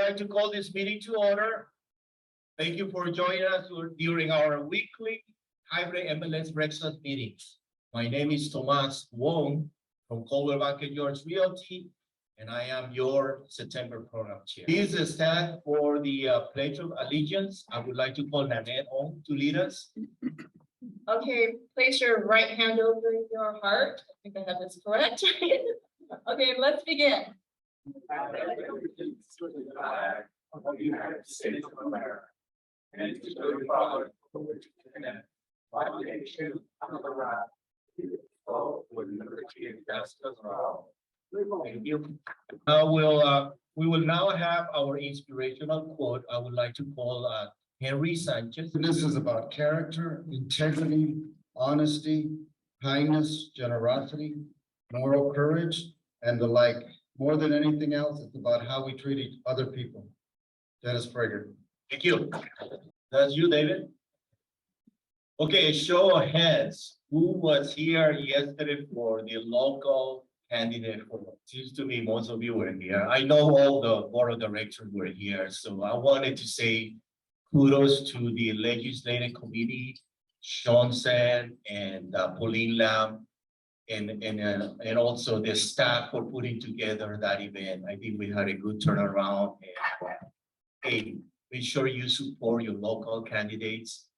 like to call this meeting to order. Thank you for joining us during our weekly hybrid MLS breakfast meetings. My name is Tomas Wong from Coldwell Banker George Realty, and I am your September program chair. Please stand for the Pledge of Allegiance. I would like to call Nanette on to lead us. Okay, place your right hand over your heart. I think I have this correct. Okay, let's begin. Of the United States of America, and to the republic for which it stands, one nation under God, with liberty and justice for all. Thank you. We will now have our inspirational quote. I would like to call Henry Sanchez. This is about character, integrity, honesty, kindness, generosity, moral courage, and the like. More than anything else, it's about how we treat other people. Dennis Prager. Thank you. That's you, David. Okay, show of hands. Who was here yesterday for the local candidate for? Seems to me most of you were here. I know all the board of directors were here, so I wanted to say kudos to the legislative committee, Sean San and Pauline Lam, and also the staff for putting together that event. I think we had a good turnaround. And, hey, make sure you support your local candidates.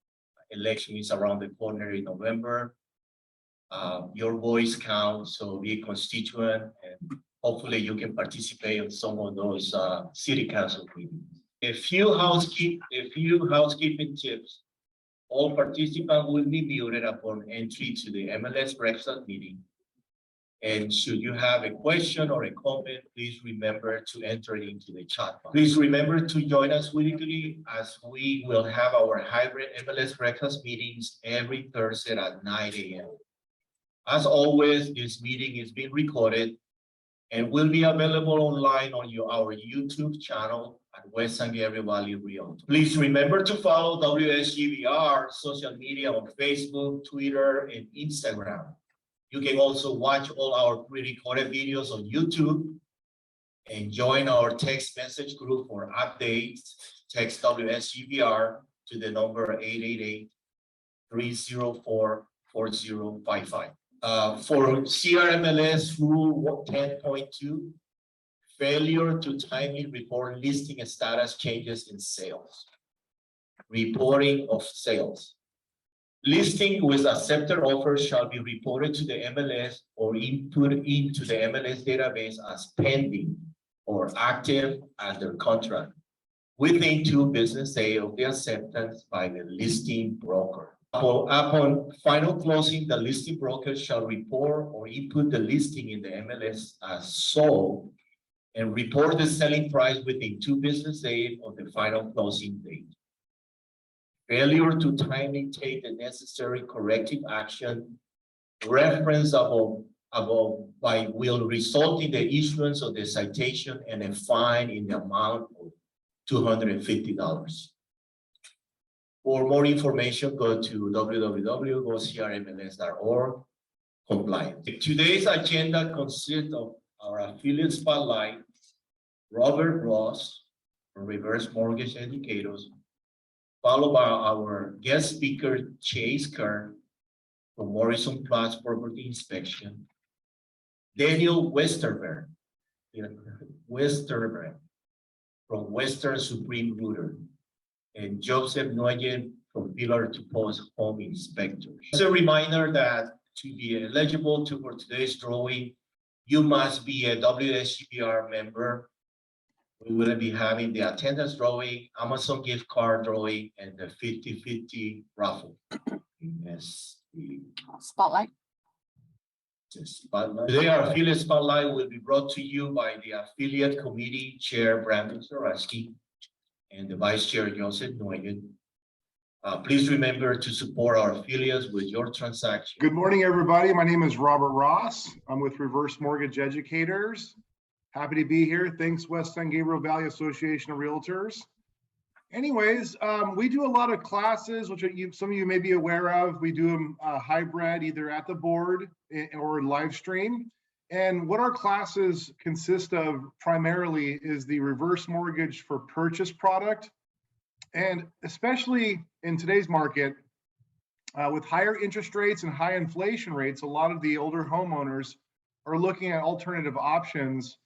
Election is around the corner in November. Your voice counts, so be a constituent, and hopefully you can participate in some of those city council meetings. A few housekeeping tips. All participants will be muted upon entry to the MLS breakfast meeting. And should you have a question or a comment, please remember to enter it into the chat box. Please remember to join us weekly, as we will have our hybrid MLS breakfast meetings every Thursday at 9 a.m. As always, this meeting is being recorded and will be available online on our YouTube channel at West San Gabriel Valley Realty. Please remember to follow WSGVR social media on Facebook, Twitter, and Instagram. You can also watch all our pre-recorded videos on YouTube and join our text message group for updates. Text WSGVR to the number 888-304-4055. For CRMLS Rule 10.2, failure to timely report listing status changes in sales. Reporting of sales. Listing with accepted offers shall be reported to the MLS or input into the MLS database as pending or active under contract within 2 business days of the acceptance by the listing broker. Upon final closing, the listing broker shall report or input the listing in the MLS as sold and report the selling price within 2 business days of the final closing date. Failure to timely take the necessary corrective action referenced above will result in the issuance of the citation and a fine in the amount of $250. For more information, go to www.gocrmls.org. Compliance. Today's agenda consists of our affiliate spotlight, Robert Ross from Reverse Mortgage Educators, followed by our guest speaker, Chase Kern from Morrison Plus Property Inspection, Daniel Westerberg from Western Supreme Router, and Joseph Nguyen from Pillar to Post Home Inspectors. As a reminder that to be eligible for today's drawing, you must be a WSGPR member. We will be having the attendance drawing, Amazon gift card drawing, and the 50-50 raffle. Yes, the Spotlight. spotlight. Today, our affiliate spotlight will be brought to you by the affiliate committee chair, Brandon Zaraski, and the vice chair, Joseph Nguyen. Please remember to support our affiliates with your transaction. Good morning, everybody. My name is Robert Ross. I'm with Reverse Mortgage Educators. Happy to be here. Thanks, West San Gabriel Valley Association of Realtors. Anyways, we do a lot of classes, which some of you may be aware of. We do them hybrid, either at the board or live stream. And what our classes consist of primarily is the reverse mortgage for purchase product. And especially in today's market, with higher interest rates and high inflation rates, a lot of the older homeowners are looking at alternative options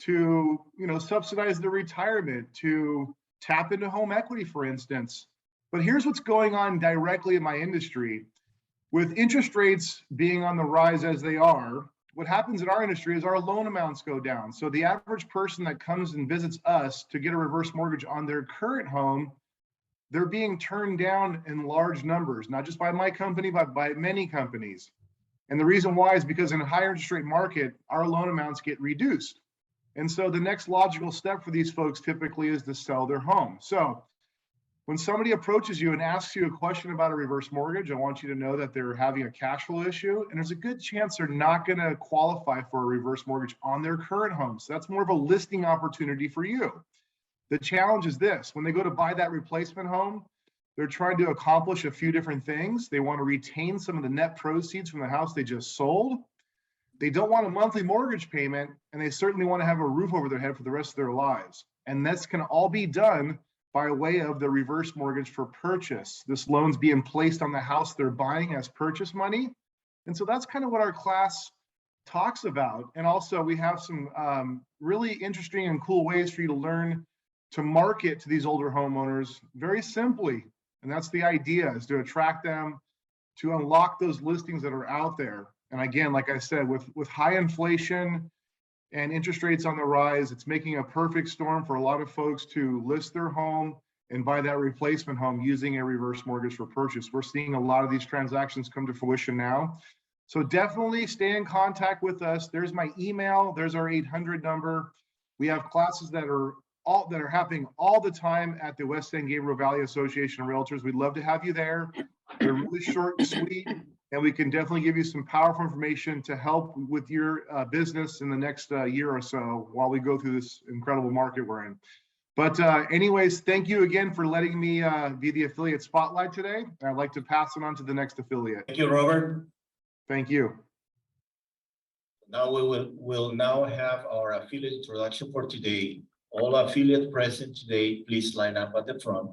to, subsidize their retirement, to tap into home equity, for instance. But here's what's going on directly in my industry. With interest rates being on the rise as they are, what happens in our industry is our loan amounts go down. So the average person that comes and visits us to get a reverse mortgage on their current home, they're being turned down in large numbers, not just by my company, but by many companies. And the reason why is because in a higher interest rate market, our loan amounts get reduced. And so the next logical step for these folks typically is to sell their home. So when somebody approaches you and asks you a question about a reverse mortgage, I want you to know that they're having a cash flow issue, and there's a good chance they're not going to qualify for a reverse mortgage on their current home. So that's more of a listing opportunity for you. The challenge is this: when they go to buy that replacement home, they're trying to accomplish a few different things. They want to retain some of the net proceeds from the house they just sold. They don't want a monthly mortgage payment, and they certainly want to have a roof over their head for the rest of their lives. And this can all be done by way of the reverse mortgage for purchase. This loan's being placed on the house they're buying as purchase money. And so that's kind of what our class talks about. And also we have some really interesting and cool ways for you to learn to market to these older homeowners very simply. And that's the idea, is to attract them, to unlock those listings that are out there. And again, like I said, with high inflation and interest rates on the rise, it's making a perfect storm for a lot of folks to list their home and buy that replacement home using a reverse mortgage for purchase. We're seeing a lot of these transactions come to fruition now. So definitely stay in contact with us. There's my email, there's our 800 number. We have classes that are happening all the time at the West San Gabriel Valley Association of Realtors. We'd love to have you there. They're really short and sweet, and we can definitely give you some powerful information to help with your business in the next year or so while we go through this incredible market we're in. But anyways, thank you again for letting me be the affiliate spotlight today. I'd like to pass it on to the next affiliate. Thank you, Robert. Thank you. Now we'll now have our affiliate introduction for today. All affiliates present today, please line up at the front.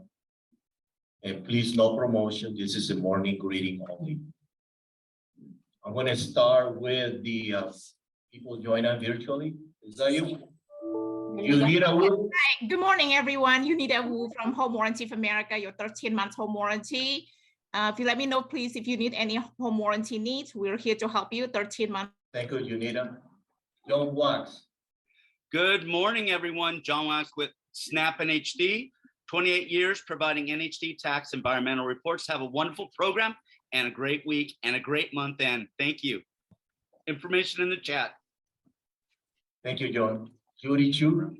And please, no promotion. This is a morning greeting only. I'm going to start with the people joining us virtually. Is that you? You need a woo? Hi, good morning, everyone. You need a woo from Home Warranty of America, your 13 months home warranty. If you let me know, please, if you need any home warranty needs, we're here to help you. 13 months. Thank you, Junita. John Wax. Good morning, everyone. John Wax with Snap NHD. 28 years providing NHD tax environmental reports. Have a wonderful program and a great week and a great month end. Thank you. Information in the chat. Thank you, John. Judy Chu.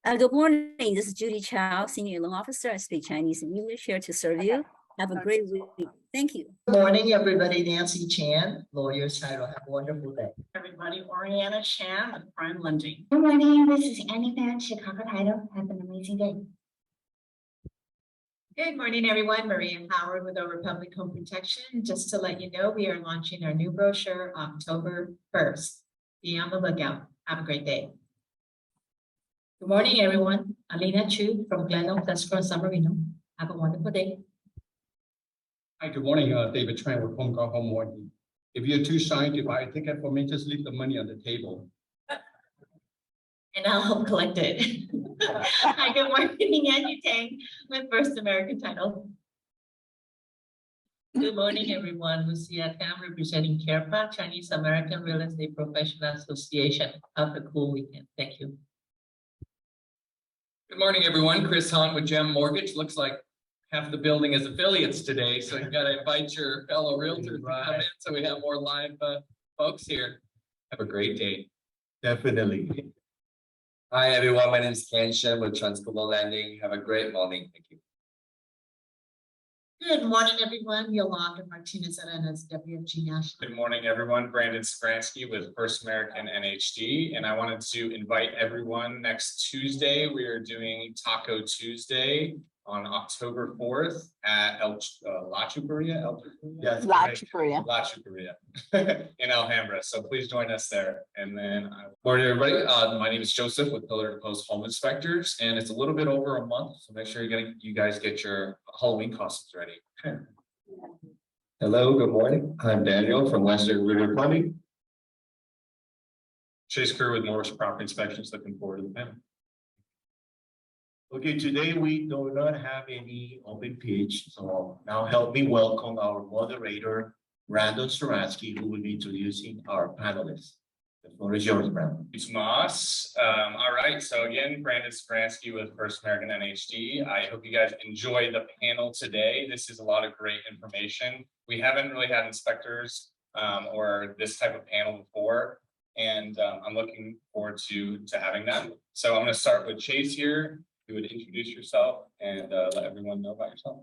Good morning. This is Judy Chow, Senior Loan Officer. I speak Chinese and English, here to serve you. Have a great week. Thank you. Good morning, everybody. Nancy Chan, Lawyer's Title. Have a wonderful day. Everybody, Oriana Chan with Prime Lending. Good morning. This is Annie Fan, Chicago Title. Have an amazing day. Good morning, everyone. Maria Howard with Our Republic Home Protection. Just to let you know, we are launching our new brochure October 1st. Be on the lookout. Have a great day. Good morning, everyone. Alina Chu from Cleanouts, San Marino. Have a wonderful day. Hi, good morning. David Tran with Home Car Home Warranty. If you're too shy to buy a ticket for me, just leave the money on the table. And I'll help collect it. Hi, good morning, Angie Tang with First American Title. Good morning, everyone. Lucia Tam representing CARPA, Chinese American Real Estate Professional Association. Have a cool weekend. Thank you. Good morning, everyone. Chris Hunt with Gem Mortgage. Looks like half the building is affiliates today, so you got to invite your fellow realtors to come in so we have more live folks here. Have a great day. Definitely. Hi, everyone. My name is Ken Shen with Transglobal Lending. Have a great morning. Thank you. Good morning, everyone. Yolanda Martinez Arenas, WFG National. Good morning, everyone. Brandon Spransky with First American NHD, and I wanted to invite everyone next Tuesday. We are doing Taco Tuesday on October 4th at La Chuparia. Yes, La correct. Chuparia. La Chuparia in Alhambra. So please join us there. And then, morning everybody. My name is Joseph with Pillar to Post Home Inspectors, and it's a little bit over a month. So make sure you guys get your Halloween costumes ready. Hello, good morning. I'm Daniel from Western River Plumbing. Chase Kerr with Morris Property Inspections, looking forward to the panel. Okay, today we do not have any open pitch, so now help me welcome our moderator, Brandon Saransky, who will be introducing our panelists. The floor is yours, Brandon. Thanks, Moss. All right, so again, Brandon Skransky with First American NHD. I hope you guys enjoy the panel today. This is a lot of great information. We haven't really had inspectors or this type of panel before, and I'm looking forward to having that. So I'm going to start with Chase here. You would introduce yourself and let everyone know about yourself.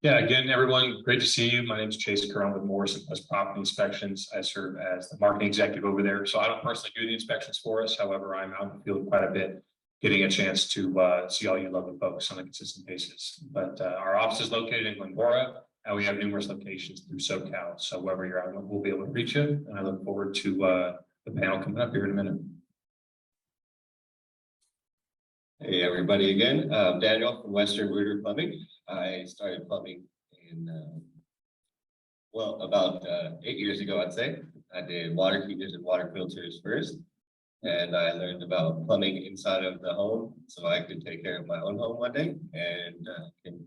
Yeah, again, everyone, great to see you. My name is Chase Kerr. I'm with Morris Property Inspections. I serve as the marketing executive over there. So I don't personally do the inspections for us. However, I'm out in the field quite a bit, getting a chance to see all you lovely folks on a consistent basis. But our office is located in Glendora, and we have numerous locations through SoCal. So wherever you're at, we'll be able to reach you. And I look forward to the panel coming up here in a minute. Hey, everybody again. Daniel from Western River Plumbing. I started plumbing in, well, about 8 years ago, I'd say. I did water heaters and water filters first. And I learned about plumbing inside of the home so I could take care of my own home one day and can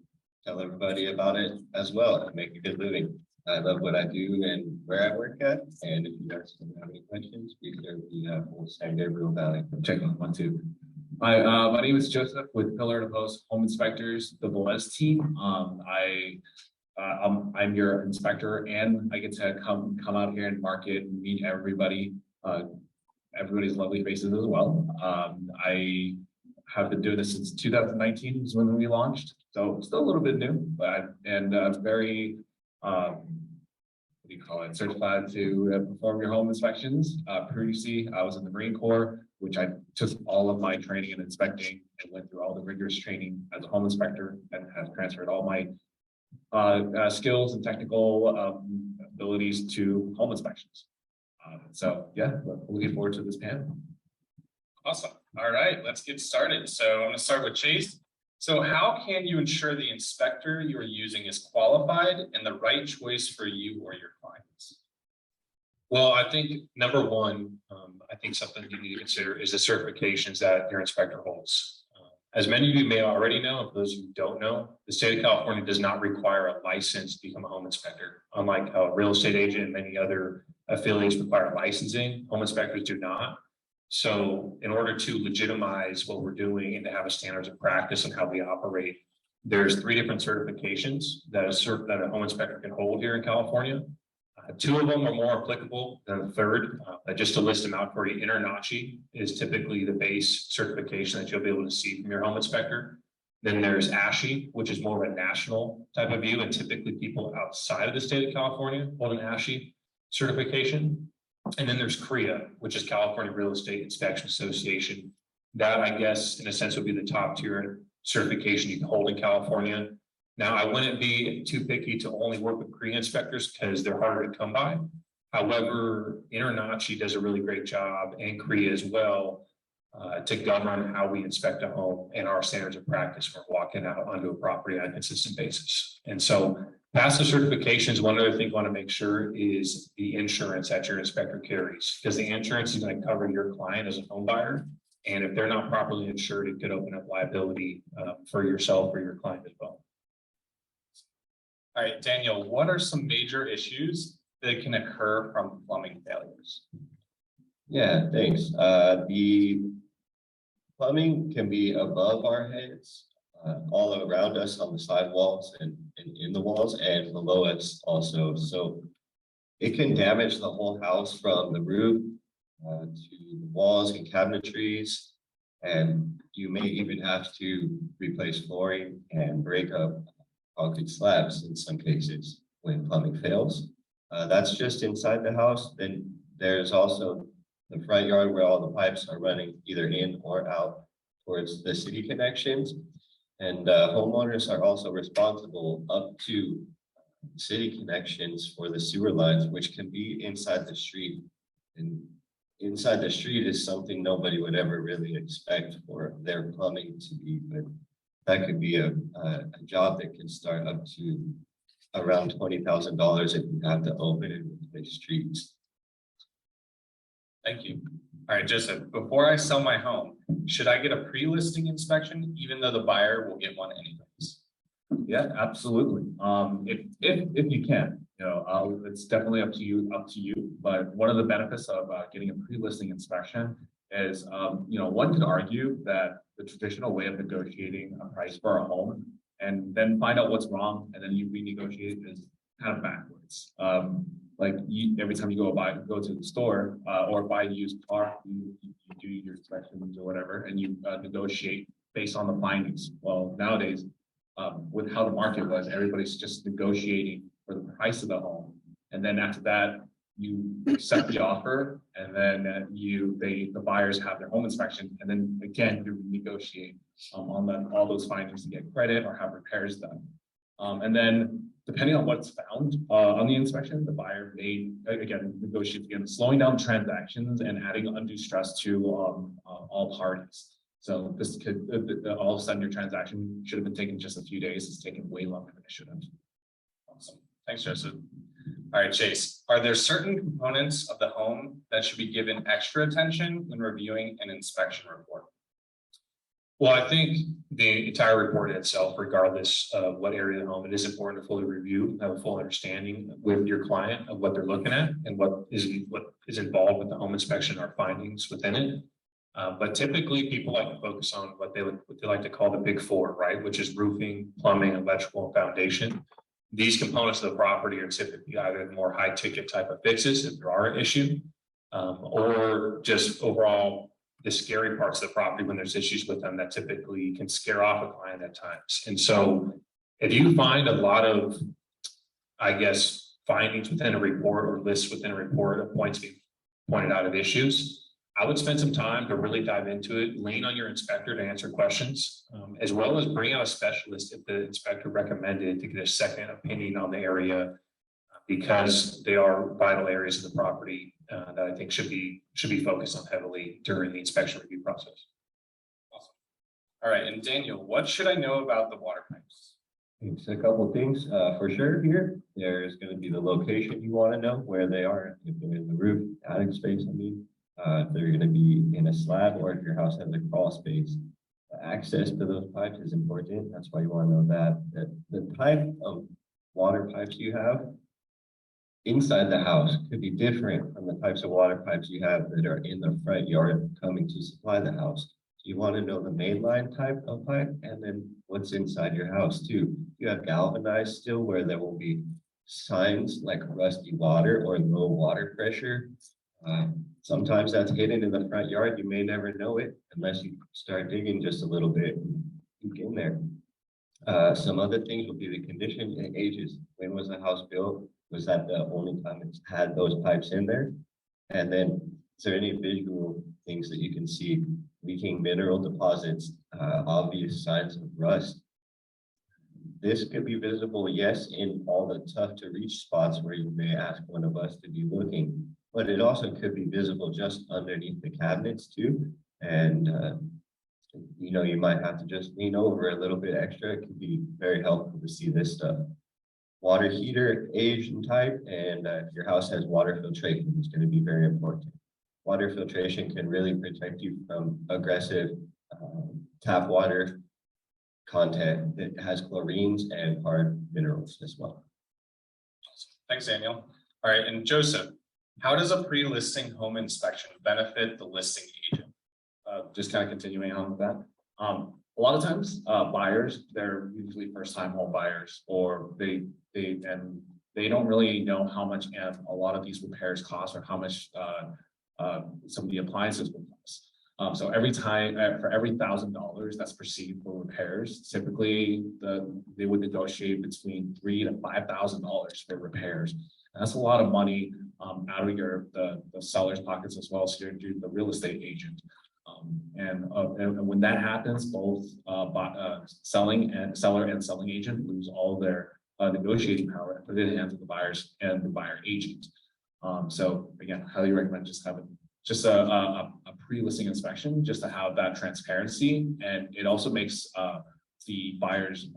tell everybody about it as well and make a good living. I love what I do and where I work at. And if you guys have any questions, we have San Gabriel Valley. Check on one, too. Hi, my name is Joseph with Pillar to Post Home Inspectors, the Velez team. I'm your inspector, and I get to come out here and market and meet everybody, everybody's lovely faces as well. I have been doing this since 2019 is when we launched, so still a little bit new, but very what do you call it? Certified to perform your home inspections. Previously, I was in the Marine Corps, which I took all of my training and inspecting and went through all the rigorous training as a home inspector and have transferred all my skills and technical abilities to home inspections. So yeah, looking forward to this panel. Awesome. All right, let's get started. So I'm going to start with Chase. So how can you ensure the inspector you are using is qualified and the right choice for you or your clients? Well, I think number one, I think something you need to consider is the certifications that your inspector holds. As many of you may already know, for those who don't know, the state of California does not require a license to become a home inspector. Unlike a real estate agent and many other affiliates require licensing, home inspectors do not. So in order to legitimize what we're doing and to have a standards of practice and how we operate, there's 3 different certifications that a home inspector can hold here in California. 2 of them are more applicable than the third. Just to list them out for you, InterNACHI is typically the base certification that you'll be able to see from your home inspector. Then there's ASHI, which is more of a national type of view, and typically people outside of the state of California hold an ASHI certification. And then there's CREA, which is California Real Estate Inspection Association. That, I guess, in a sense, would be the top tier certification you can hold in California. Now, I wouldn't be too picky to only work with CREA inspectors because they're harder to come by. However, InterNACHI does a really great job, and CREA as well, to govern how we inspect a home and our standards of practice for walking out onto a property on a consistent basis. And so, past the certifications, one other thing you want to make sure is the insurance that your inspector carries, because the insurance is going to cover your client as a home buyer. And if they're not properly insured, it could open up liability for yourself or your client as well. All right, Daniel, what are some major issues that can occur from plumbing failures? Yeah, thanks. The plumbing can be above our heads, all around us on the sidewalls and in the walls, and below us also. So it can damage the whole house from the roof to the walls and cabinetries, and you may even have to replace flooring and break up concrete slabs in some cases when plumbing fails. That's just inside the house. Then there's also the front yard where all the pipes are running either in or out towards the city connections. And homeowners are also responsible up to city connections for the sewer lines, which can be inside the street. And inside the street is something nobody would ever really expect for their plumbing to be, but that could be a job that can start up to around $20,000 if you have to open and replace streets. Thank you. All right, Joseph, before I sell my home, should I get a pre-listing inspection, even though the buyer will get one anyways? Yeah, absolutely. If you can, it's definitely up to you. But one of the benefits of getting a pre-listing inspection is, one could argue that the traditional way of negotiating a price for a home and then find out what's wrong and then you renegotiate is kind of backwards. Every time you go to the store or buy a used car, you do your inspections or whatever, and you negotiate based on the findings. Well, nowadays, with how the market was, everybody's just negotiating for the price of the home, and then after that, you accept the offer, and then the buyers have their home inspection, and then again you negotiate on all those findings to get credit or have repairs done, and then depending on what's found on the inspection, the buyer may again negotiate again, slowing down transactions and adding undue stress to all parties. So this could all of a sudden your transaction should have been taken just a few days. It's taken way longer than it should have. Awesome. Thanks, Joseph. All right, Chase, are there certain components of the home that should be given extra attention when reviewing an inspection report? Well, I think the entire report itself, regardless of what area of the home, it is important to fully review, have a full understanding with your client of what they're looking at and what is involved with the home inspection or findings within it. But typically people like to focus on what they like to call the big four, right? Which is roofing, plumbing, electrical, and foundation. These components of the property are typically either more high ticket type of fixes if there are an issue, or just overall the scary parts of the property when there's issues with them that typically can scare off a client at times. And so if you find a lot of, I guess, findings within a report or lists within a report of points being pointed out of issues, I would spend some time to really dive into it, lean on your inspector to answer questions, as well as bring out a specialist if the inspector recommended to get a second opinion on the area, because they are vital areas of the property that I think should be focused on heavily during the inspection review process. Awesome. All right, and Daniel, what should I know about the water pipes? It's a couple of things for sure here. There's going to be the location you want to know where they are, if they're in the roof, attic space, if they're going to be in a slab or if your house has a crawl space. Access to those pipes is important. That's why you want to know that the type of water pipes you have inside the house could be different from the types of water pipes you have that are in the front yard coming to supply the house. You want to know the mainline type of pipe and then what's inside your house too. You have galvanized still where there will be signs like rusty water or low water pressure. Sometimes that's hidden in the front yard. You may never know it unless you start digging just a little bit and you get in there. Some other things will be the condition and ages. When was the house built? Was that the only time it's had those pipes in there? And then is there any visual things that you can see? Leaking mineral deposits, obvious signs of rust. This could be visible, yes, in all the tough to reach spots where you may ask one of us to be looking, but it also could be visible just underneath the cabinets too. And, you might have to just lean over a little bit extra. It can be very helpful to see this stuff. Water heater, age and type, and if your house has water filtration, it's going to be very important. Water filtration can really protect you from aggressive tap water content that has chlorines and hard minerals as well. Thanks, Daniel. All right, and Joseph, how does a pre-listing home inspection benefit the listing agent? Just kind of continuing on with that. A lot of times buyers, they're usually first-time home buyers, or they don't really know how much a lot of these repairs cost or how much some of the appliances will cost. So every time, for every $1,000 that's perceived for repairs, typically they would negotiate between $3,000 to $5,000 for repairs. And that's a lot of money out of the seller's pockets as well as the real estate agent. And when that happens, both seller and selling agent lose all their negotiating power and put it in the hands of the buyers and the buyer agent. So again, highly recommend just having a pre-listing inspection just to have that transparency, and it also makes the buyers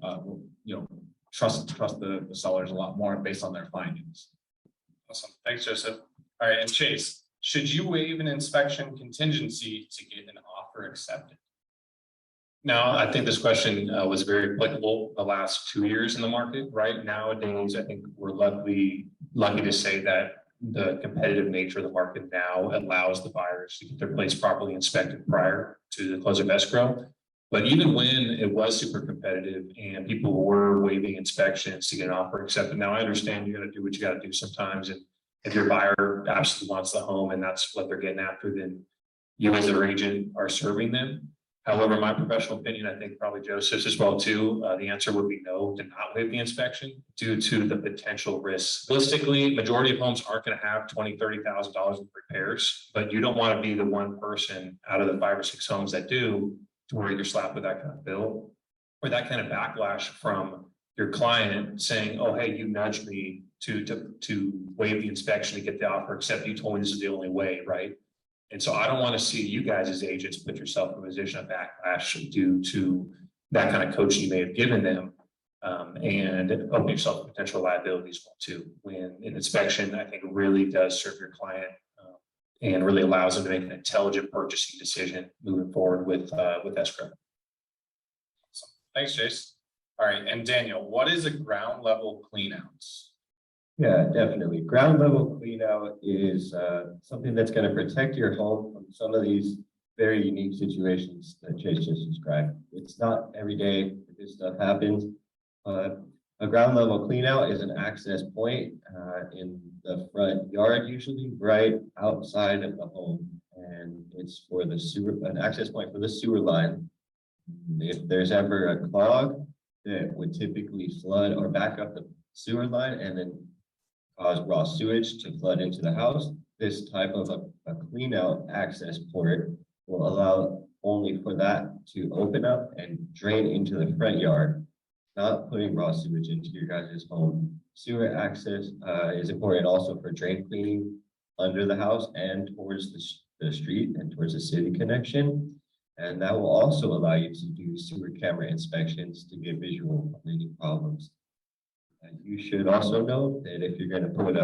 trust the sellers a lot more based on their findings. Awesome. Thanks, Joseph. All right, and Chase, should you waive an inspection contingency to get an offer accepted? Now, I think this question was very applicable the last 2 years in the market, right? Nowadays, I think we're lucky to say that the competitive nature of the market now allows the buyers to get their place properly inspected prior to the close of escrow. But even when it was super competitive and people were waiving inspections to get an offer accepted, now I understand you got to do what you got to do sometimes. And if your buyer absolutely wants the home and that's what they're getting after, then you as their agent are serving them. However, my professional opinion, I think probably Joseph's as well too, the answer would be no to not waive the inspection due to the potential risks. Realistically, majority of homes aren't going to have $20,000, $30,000 in repairs, but you don't want to be the one person out of the 5 or 6 homes that do to where you're slapped with that kind of bill or that kind of backlash from your client saying, oh, hey, you nudged me to waive the inspection to get the offer, except you told me this is the only way, right? And so I don't want to see you guys as agents put yourself in a position of backlash due to that kind of coaching you may have given them, and open yourself to potential liabilities too. When an inspection, I think, really does serve your client and really allows them to make an intelligent purchasing decision moving forward with escrow. Awesome. Thanks, Chase. All right, and Daniel, what is a ground level cleanouts? Yeah, definitely. Ground level clean out is something that's going to protect your home from some of these very unique situations that Chase just described. It's not every day that this stuff happens. A ground level clean out is an access point in the front yard, usually right outside of the home. And it's for the sewer, an access point for the sewer line. If there's ever a clog that would typically flood or back up the sewer line and then cause raw sewage to flood into the house, this type of a clean out access port will allow only for that to open up and drain into the front yard, not putting raw sewage into your guys' home. Sewer access is important also for drain cleaning under the house and towards the street and towards the city connection. And that will also allow you to do sewer camera inspections to get visual of any problems. And you should also know that if you're going to put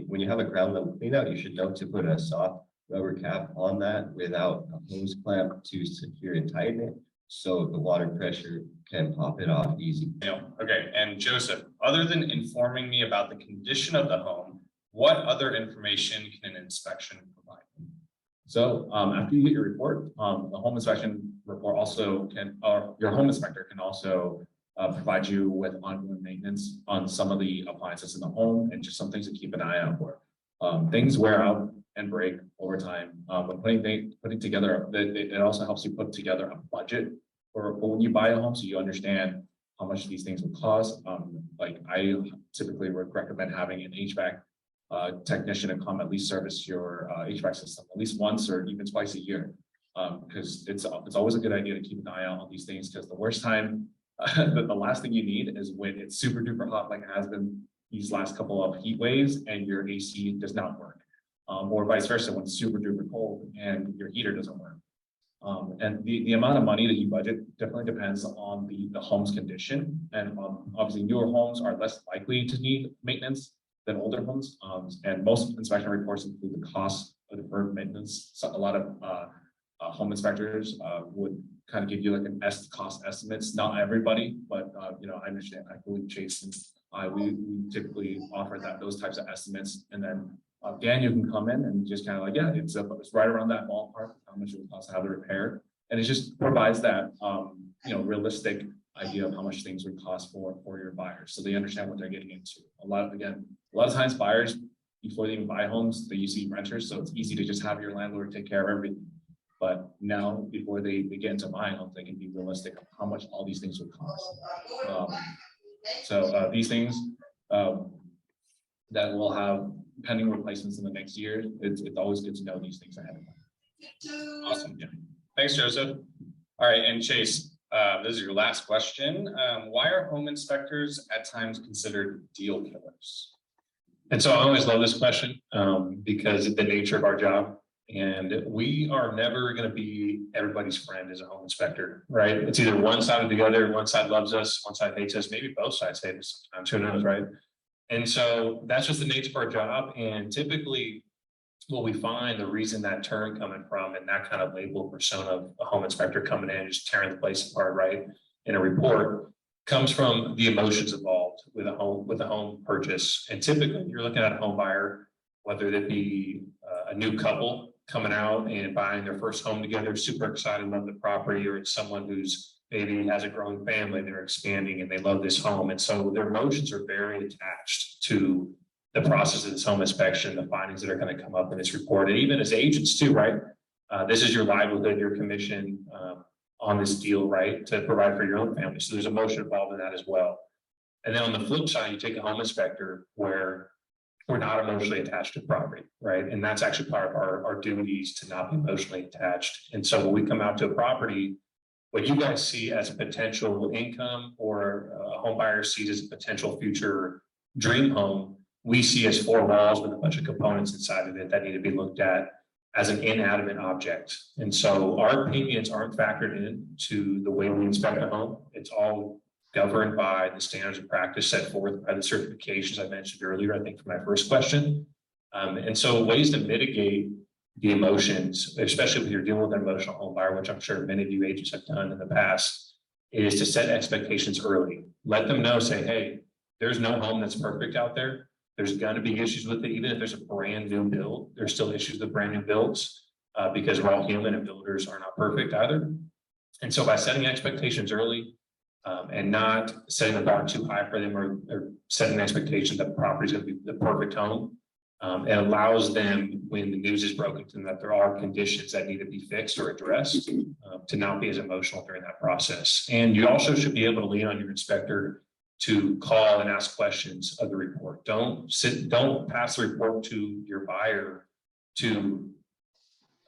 when you have a ground level clean out, you should know to put a soft rubber cap on that without a hose clamp to secure and tighten it, so the water pressure can pop it off easy. Okay, and Joseph, other than informing me about the condition of the home, what other information can an inspection provide? So after you get your report, the home inspection report also can, or your home inspector can also provide you with ongoing maintenance on some of the appliances in the home and just some things to keep an eye out for. Things wear out and break over time. When putting together, it also helps you put together a budget for when you buy a home, so you understand how much these things will cost. Like I typically would recommend having an HVAC technician to come at least service your HVAC system at least once or even twice a year, because it's always a good idea to keep an eye out on these things, because the worst time, the last thing you need is when it's super duper hot like it has been these last couple of heat waves and your AC does not work, or vice versa when it's super duper cold and your heater doesn't work. And the amount of money that you budget definitely depends on the home's condition, and obviously newer homes are less likely to need maintenance than older homes, and most inspection reports include the cost of deferred maintenance. So a lot of home inspectors would kind of give you like an cost estimates. Not everybody, but I understand. I believe Chase and we typically offer those types of estimates, and then Daniel can come in and just kind of like, yeah, it's right around that ballpark, how much it would cost to have it repaired, and it just provides that realistic idea of how much things would cost for your buyers, so they understand what they're getting into. A lot of times buyers, before they even buy homes, they used to be renters, so it's easy to just have your landlord take care of everything. But now, before they get into buying homes, they can be realistic of how much all these things would cost. So these things that will have pending replacements in the next year, it's always good to know these things ahead of time. Awesome. Yeah. Thanks, Joseph. All right, and Chase, this is your last question. Why are home inspectors at times considered deal killers? And so I always love this question because of the nature of our job. And we are never going to be everybody's friend as a home inspector, right? It's either one side or the other. One side loves us, one side hates us, maybe both sides hate us sometimes, who knows, right? And so that's just the nature of our job. And typically what we find, the reason that term coming from and that kind of label persona of a home inspector coming in and just tearing the place apart, right, in a report, comes from the emotions involved with a home purchase. And typically you're looking at a home buyer, whether it be a new couple coming out and buying their first home together, super excited, love the property, or it's someone who's maybe has a growing family, they're expanding and they love this home. And so their emotions are very attached to the process of this home inspection, the findings that are going to come up in this report. And even as agents too, right? This is your livelihood, your commission on this deal, right? To provide for your own family. So there's emotion involved in that as well. And then on the flip side, you take a home inspector where we're not emotionally attached to property, right? And that's actually part of our duties to not be emotionally attached. And so when we come out to a property, what you guys see as a potential income or a home buyer sees as a potential future dream home, we see as four walls with a bunch of components inside of it that need to be looked at as an inanimate object. And so our opinions aren't factored into the way we inspect a home. It's all governed by the standards of practice set forth by the certifications I mentioned earlier, I think, for my first question. And so ways to mitigate the emotions, especially when you're dealing with an emotional home buyer, which I'm sure many of you agents have done in the past, is to set expectations early. Let them know, say, hey, there's no home that's perfect out there. There's going to be issues with it. Even if there's a brand new build, there's still issues with brand new builds because we're all human and builders are not perfect either. And so by setting expectations early and not setting the bar too high for them or setting expectations that the property is going to be the perfect home, it allows them, when the news is broken to them, that there are conditions that need to be fixed or addressed to not be as emotional during that process. And you also should be able to lean on your inspector to call and ask questions of the report. Don't pass the report to your buyer to,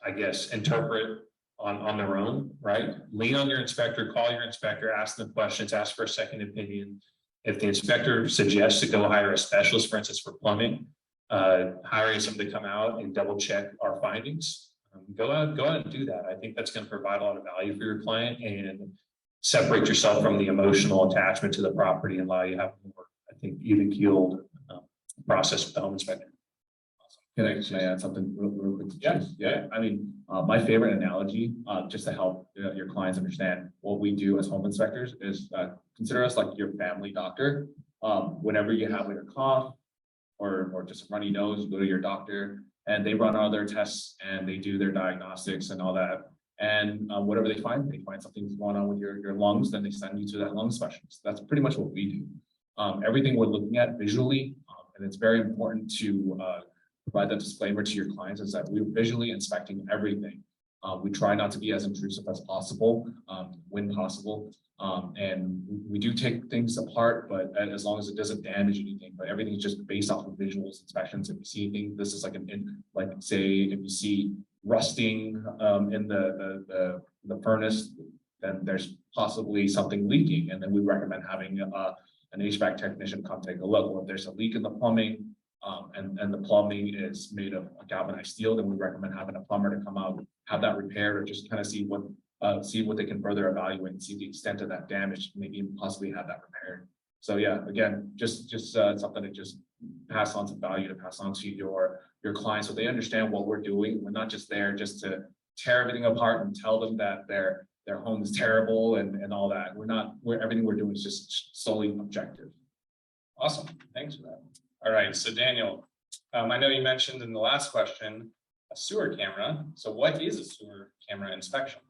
I guess, interpret on their own, right? Lean on your inspector, call your inspector, ask them questions, ask for a second opinion. If the inspector suggests to go hire a specialist, for instance, for plumbing, hiring someone to come out and double check our findings, go out and do that. I think that's going to provide a lot of value for your client and separate yourself from the emotional attachment to the property and allow you to have more, I think, even keeled process with the home inspector. Can I add something real quick? Yeah. I mean, my favorite analogy, just to help your clients understand what we do as home inspectors is consider us like your family doctor. Whenever you have like a cough or just a runny nose, you go to your doctor and they run all their tests and they do their diagnostics and all that. And whatever they find something's going on with your lungs, then they send you to that lung specialist. That's pretty much what we do. Everything we're looking at visually, and it's very important to provide that disclaimer to your clients, is that we're visually inspecting everything. We try not to be as intrusive as possible, when possible. And we do take things apart, but as long as it doesn't damage anything, but everything is just based off of visuals inspections. If you see anything, this is like like say, if you see rusting in the furnace, then there's possibly something leaking. And then we recommend having an HVAC technician come take a look. Or if there's a leak in the plumbing, and the plumbing is made of galvanized steel, then we recommend having a plumber to come out, have that repaired, or just kind of see what they can further evaluate and see the extent of that damage, maybe even possibly have that repaired. So yeah, again, just something to just pass on some value, to pass on to your clients so they understand what we're doing. We're not just there just to tear everything apart and tell them that their home is terrible and all that. Everything we're doing is just solely objective. Awesome. Thanks for that. All right. So Daniel, I know you mentioned in the last question a sewer camera. So what is a sewer camera inspection?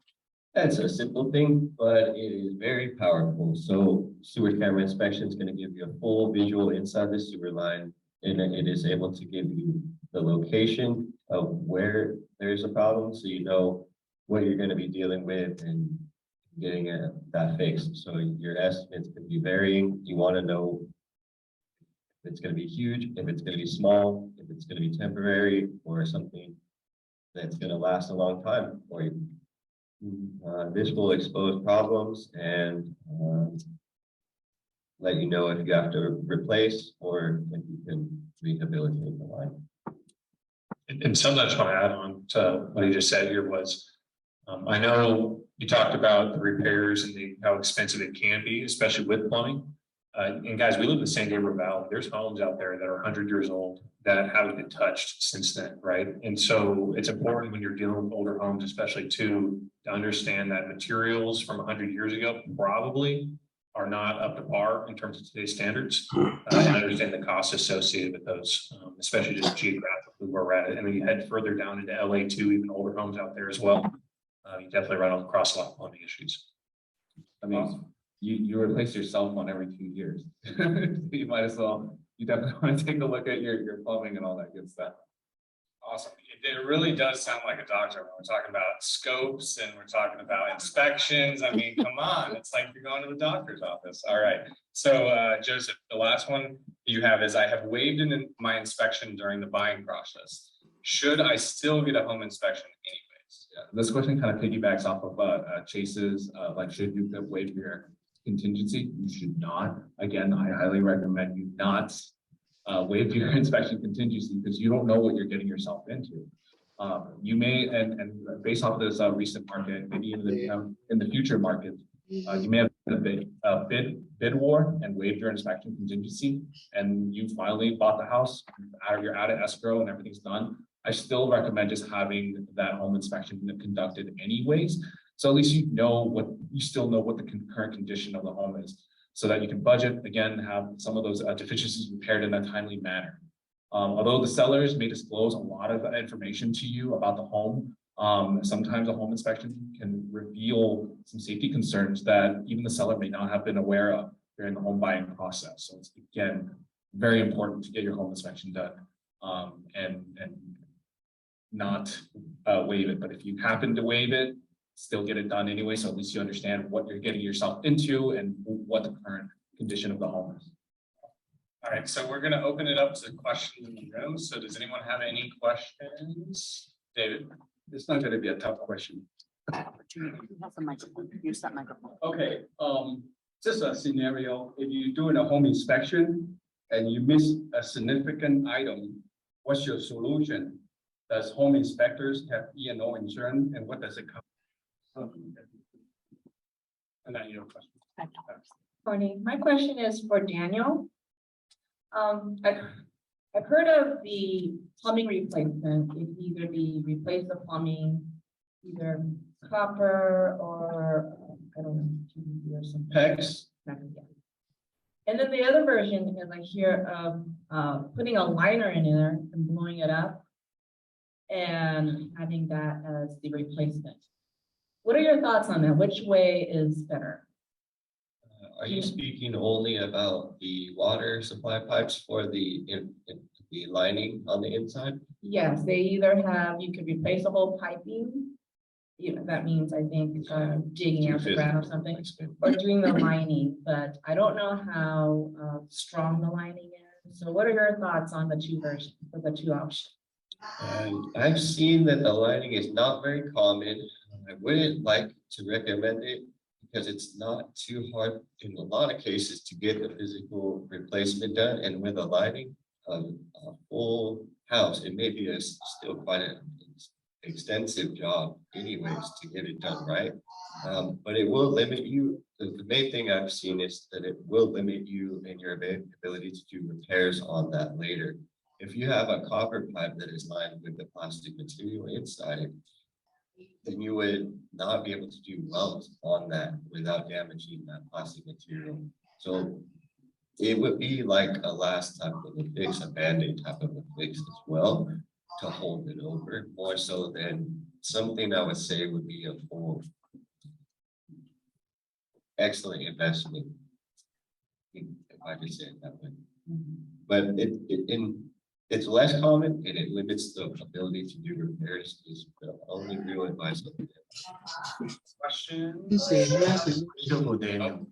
That's a simple thing, but it is very powerful. So sewer camera inspection is going to give you a full visual inside the sewer line, and it is able to give you the location of where there's a problem, so you know what you're going to be dealing with and getting that fixed. So your estimates could be varying. You want to know if it's going to be huge, if it's going to be small, if it's gonna be temporary or something that's gonna last a long time for you. This will expose problems and let you know if you have to replace or if you can rehabilitate the line. And something I just want to add on to what you just said here was, I know you talked about the repairs and how expensive it can be, especially with plumbing. And guys, we live in the San Gabriel Valley. There's homes out there that are 100 years old that haven't been touched since then, right? And so it's important when you're dealing with older homes, especially to understand that materials from 100 years ago probably are not up to par in terms of today's standards. And understand the costs associated with those, especially just geographically where we're at it. And then you head further down into LA too, even older homes out there as well. You definitely run across a lot of plumbing issues. I mean, you replace your cell phone every 2 years. You might as well, you definitely want to take a look at your plumbing and all that good stuff. Awesome. It really does sound like a doctor when we're talking about scopes and we're talking about inspections. I mean, come on, it's like you're going to the doctor's office. All right. So Joseph, the last one you have is I have waived in my inspection during the buying process. Should I still get a home inspection anyways? Yeah, this question kind of piggybacks off of Chase's, like, should you waive your contingency? You should not. Again, I highly recommend you not waive your inspection contingency because you don't know what you're getting yourself into. You may, and based off of this recent market, maybe in the future market, you may have a bid war and waived your inspection contingency, and you finally bought the house, you're out of escrow and everything's done. I still recommend just having that home inspection conducted anyways. So at least you still know what the current condition of the home is, so that you can budget, again, have some of those deficiencies repaired in a timely manner. Although the sellers may disclose a lot of information to you about the home, sometimes a home inspection can reveal some safety concerns that even the seller may not have been aware of during the home buying process. So it's, again, very important to get your home inspection done and not waive it. But if you happen to waive it, still get it done anyway, so at least you understand what you're getting yourself into and what the current condition of the home is. All right, so we're going to open it up to questions in the room. So does anyone have any questions? David? It's not going to be a tough question. Okay, just a scenario, if you're doing a home inspection and you miss a significant item, what's your solution? Does home inspectors have E&O insurance, and what does it cover? And then your question. Morning. My question is for Daniel. I've heard of the plumbing replacement. It either be replace the plumbing, either copper or I don't know, PVC or something. PEX. And then the other version is I hear of putting a liner in there and blowing it up and having that as the replacement. What are your thoughts on that? Which way is better? Are you speaking only about the water supply pipes for the lining on the inside? Yes, they either have, you could replace the whole piping. You know, that means I think digging out the ground or something, or doing the lining, but I don't know how strong the lining is. So what are your thoughts on the two versions, or the two options? And I've seen that the lining is not very common. I wouldn't like to recommend it because it's not too hard in a lot of cases to get the physical replacement done. And with a lining of a full house, it may be still quite an extensive job anyways to get it done right. But it will limit you. The main thing I've seen is that it will limit you in your ability to do repairs on that later. If you have a copper pipe that is lined with the plastic material inside, then you would not be able to do welds on that without damaging that plastic material. So it would be like a last type of a fix, a Band-Aid type of a fix as well, to hold it over, more so than something I would say would be a full excellent investment, if I could say it that way. But it's less common and it limits the ability to do repairs is the only real advice. Questions? For Daniel.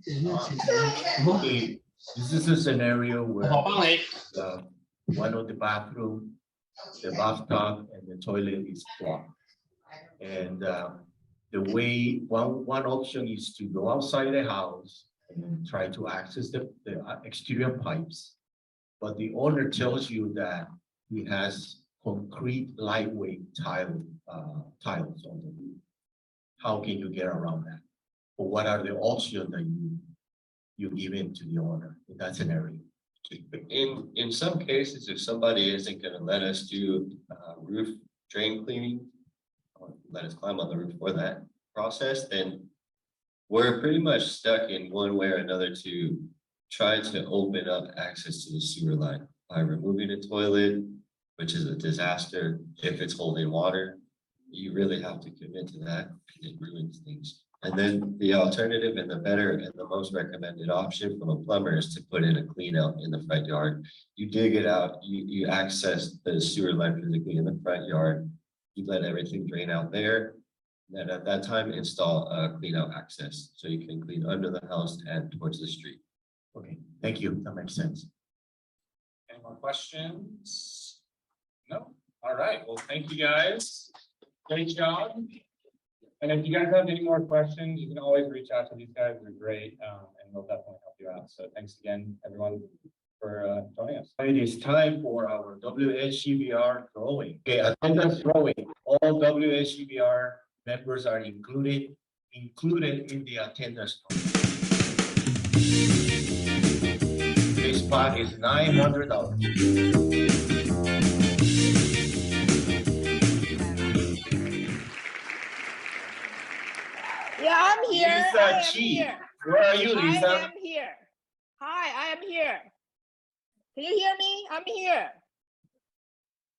Okay, this is a scenario where one of the bathroom the bathtub and the toilet is blocked. And the way, one option is to go outside the house and try to access the exterior pipes. But the owner tells you that he has concrete lightweight tiles on the roof. How can you get around that? Or what are the options that you give in to the owner in that scenario? In some cases, if somebody isn't gonna let us do roof drain cleaning, or let us climb on the roof for that process, then we're pretty much stuck in one way or another to try to open up access to the sewer line by removing a toilet, which is a disaster. If it's holding water, you really have to commit to that because it ruins things. And then the alternative and the better and the most recommended option from a plumber is to put in a clean out in the front yard. You dig it out, you access the sewer line physically in the front yard. You let everything drain out there. Then at that time, install a clean out access so you can clean under the house and towards the street. Okay, thank you. That makes sense. Any more questions? No? All right, well, thank you guys. Great job. And if you guys have any more questions, you can always reach out to these guys. They're great, and they'll definitely help you out. So thanks again, everyone, for joining us. It is time for our WSGBR drawing. Okay, attendance drawing. All WSGBR members are included in the attendance. This spot is $900. Yeah, I'm here. Lisa I am Chi. here. Where are you, Lisa? I am here. Hi, I am here. Can you hear me? I'm here.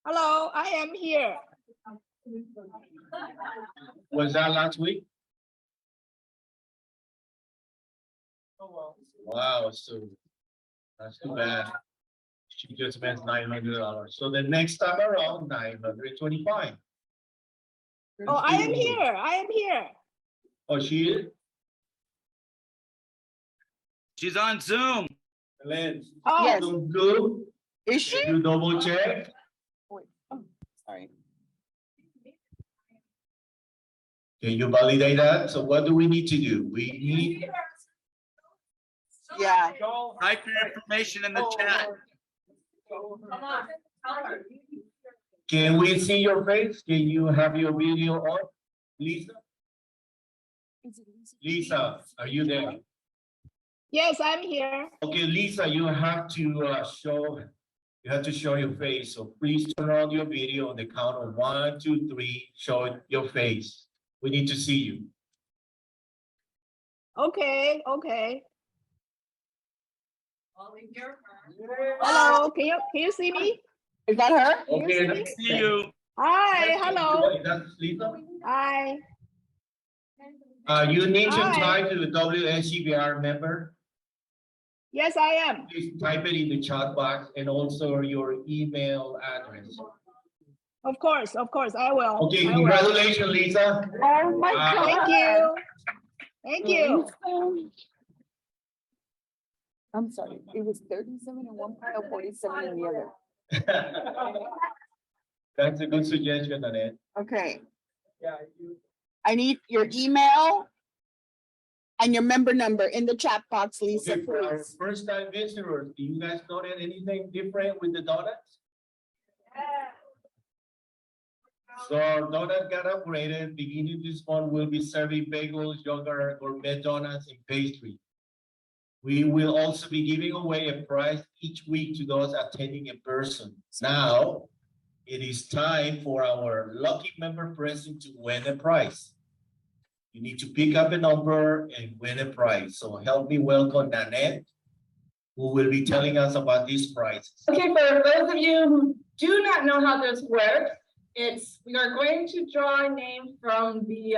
Hello, I am here. Was that last week? Wow, so that's too bad. She just spent $900. So the next time around, $925. Oh, I am here. I am here. Oh, she is? She's on Zoom. Lynn. Oh, Yes. Zoom. Is she? Can you double check? Sorry. Can you validate that? So what do we need to do? We need. Yeah. Type your information in the chat. Can we see your face? Can you have your video on? Lisa? Lisa, are you there? Yes, I'm here. Okay, Lisa, you have to show your face. So please turn on your video on the count of 1, 2, 3. Show your face. We need to see you. Okay, okay. Hello, can you see me? Is that her? Can Okay, you see me? let's See you. Hi, hello. That's Lisa. Hi. You need to Hi. type to the WSGBR member. Yes, I am. Please type it in the chat box and also your email address. Of course, I will. Okay, I will. congratulations, Lisa. Oh my God. Thank you. Thank you. I'm sorry, it was 37 in one pile, 47 in the other. That's a good suggestion, Annette. Okay. I need your email and your member number in the chat box, Lisa, Okay, for our please. first time visitors, do you guys notice anything different with the donuts? So our donut got upgraded. Beginning this month, we'll be serving bagels, yogurt, gourmet donuts, and pastry. We will also be giving away a prize each week to those attending in person. Now, it is time for our lucky member present to win a prize. You need to pick up a number and win a prize. So help me welcome Nanette, who will be telling us about this prize. Okay, for those of you who do not know how this works, we are going to draw a name from the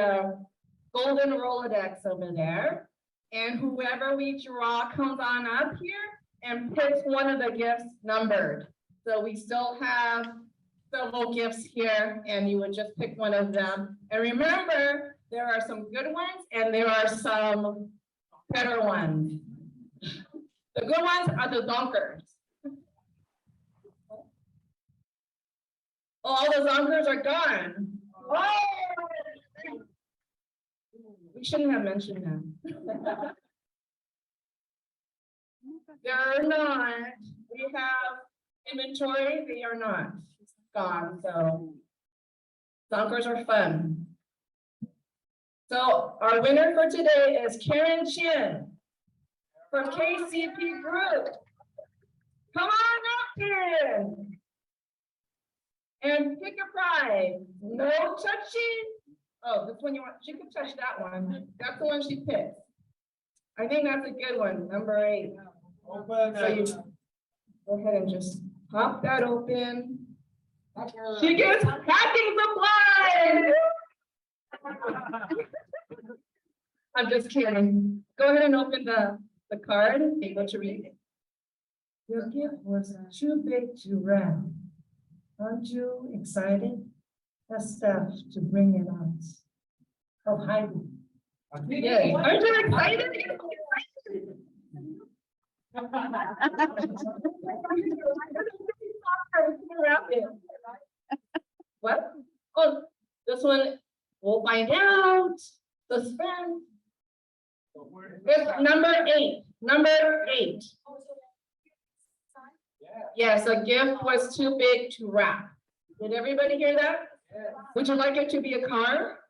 golden Rolodex over there. And whoever we draw comes on up here and picks one of the gifts numbered. So we still have several gifts here and you would just pick one of them. And remember, there are some good ones and there are some better ones. The good ones are the dunkers. All the zonkers are gone. Oh! We shouldn't have mentioned that. They're not. We have inventory, they are not gone, so. Zonkers are fun. So our winner for today is Karen Chin from KCP Group. Come on up, Karen. And pick a prize. No touching. Oh, this one you want, she can touch that one. That's the one she picked. I think that's a good one, number 8. So you go ahead and just pop that open. She gets packing supplies. I'm just kidding. Go ahead and open the card. Able to read it. Your gift was too big to wrap. Aren't you excited? That's stuff to bring it out. Oh, hi. Yes. Aren't you excited? What? Oh, this one, we'll find out. Suspense. It's number 8. Number 8. Yes, a gift was too big to wrap. Did everybody hear that? Would you like it to be a car?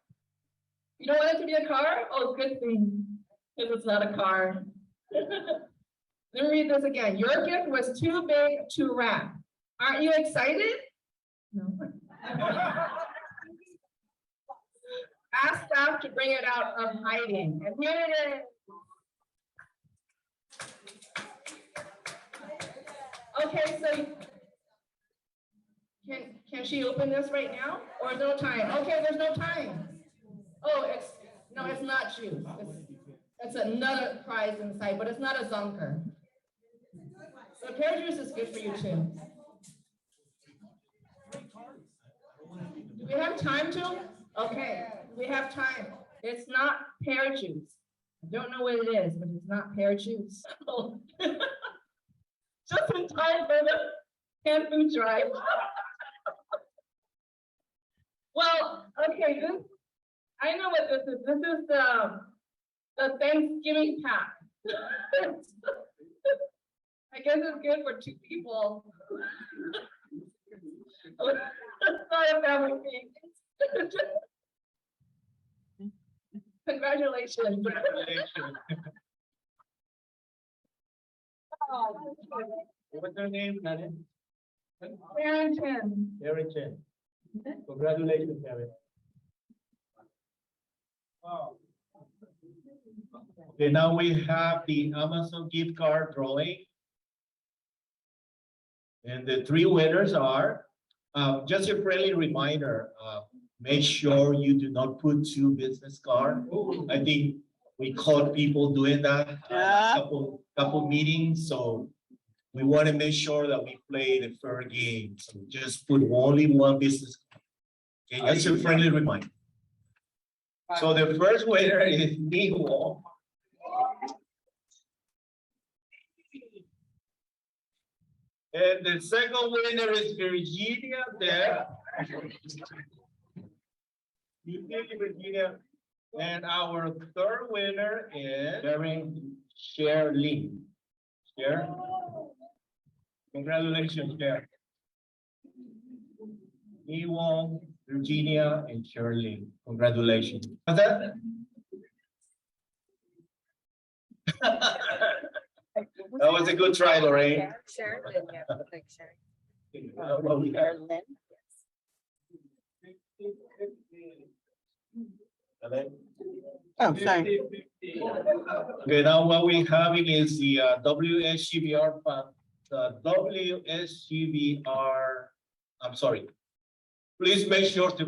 You don't want it to be a car? Oh, good thing. If it's not a car. Let me read this again. Your gift was too big to wrap. Aren't you excited? No. Ask staff to bring it out of hiding. And here it is. Okay, so can she open this right now? Or no time? Okay, there's no time. Oh, it's not juice. It's another prize inside, but it's not a zonker. So pear juice is good for you too. Do we have time to? Okay, we have time. It's not pear juice. I don't know what it is, but it's not pear juice. Just in time for the canned food drive. Well, okay, I know what this is. This is the Thanksgiving pack. I guess it's good for 2 people. It's not a family thing. Congratulations. What's her name, Nana? Karen Chen. Karen Chen. Congratulations, Karen. Okay, now we have the Amazon gift card drawing. And the 3 winners are, just a friendly reminder, make sure you do not put 2 business cards. I think we caught people doing that couple meetings, so we want to make sure that we play the fair game. So just put only 1 business card. Okay, just a friendly reminder. So the first winner is Niwo. And the second winner is Virginia there. Virginia. And our third winner is Shirley. Share. Congratulations, Share. Niwo, Virginia, and Shirley. Congratulations. What's that? That was a good try, Lorraine. Sherilyn, yeah, like Sherilyn. Well, we have- Oh, sorry. Okay, now what we having is the WSGBR fund, the WSGBR, I'm sorry. Please make sure to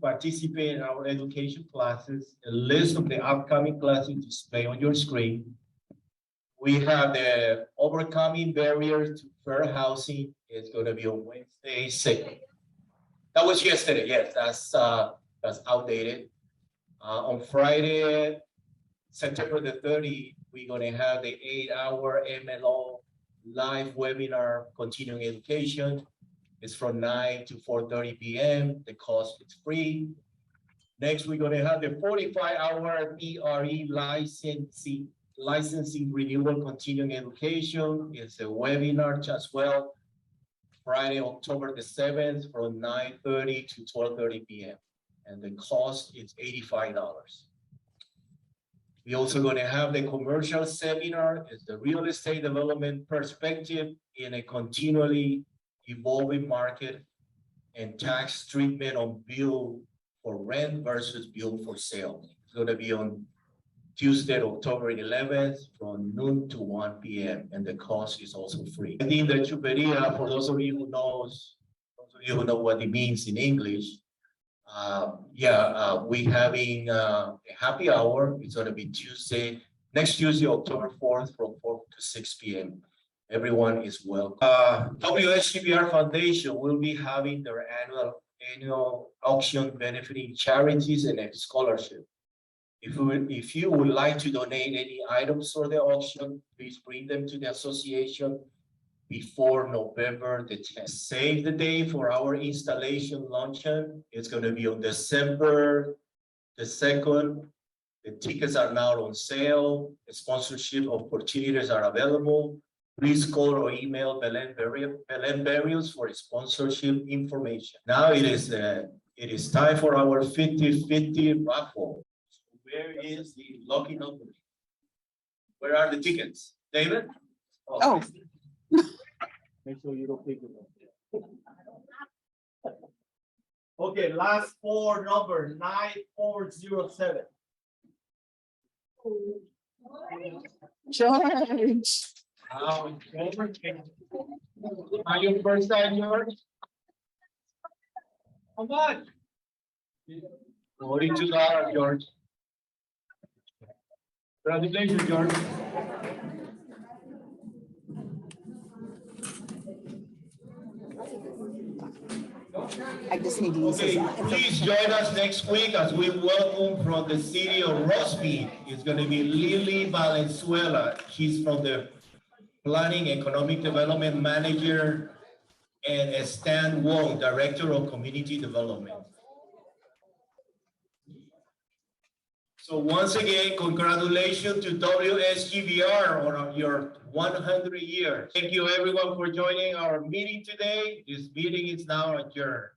participate in our education classes. A list of the upcoming classes display on your screen. We have the overcoming barriers to fair housing. It's going to be on Wednesday, 2nd. That was yesterday. Yes, that's outdated. On Friday, September the 30th, we're going to have the 8-hour MLO live webinar, continuing education. It's from 9 to 4:30 p.m. The cost is free. Next, we're gonna have the 45-hour PRE licensing renewal continuing education. It's a webinar as well. Friday, October the 7th from 9:30 to 12:30 p.m. And the cost is $85. We're also gonna have the commercial seminar. It's the real estate development perspective in a continually evolving market and tax treatment on bill for rent versus bill for sale. It's gonna be on Tuesday, October 11th from noon to 1 p.m. and the cost is also free. I think the chuperia, for those of you who know what it means in English, we having a happy hour. It's gonna be next Tuesday, October 4th from 4 to 6 p.m. Everyone is welcome. WSGBR Foundation will be having their annual auction benefiting charities and a scholarship. If you would like to donate any items for the auction, please bring them to the association before November the 10th. Save the day for our installation luncheon. It's going to be on December the 2nd. The tickets are now on sale. The sponsorship opportunities are available. Please call or email Belen Barrios for sponsorship information. Now it is time for our 50-50 raffle. Where is the lucky number? Where are the tickets? David? Oh. Make sure you don't pick it up. Okay, last four numbers, 9407. George. Are you first time, George? How much? $42, George. Congratulations, George. I just need to use this. Okay, please join us next week as we welcome from the city of Rosby. It's going to be Lily Valenzuela. She's from the Planning Economic Development Manager, and Stan Wong, Director of Community Development. So once again, congratulations to WSGBR on your 100 years. Thank you everyone for joining our meeting today. This meeting is now adjourned.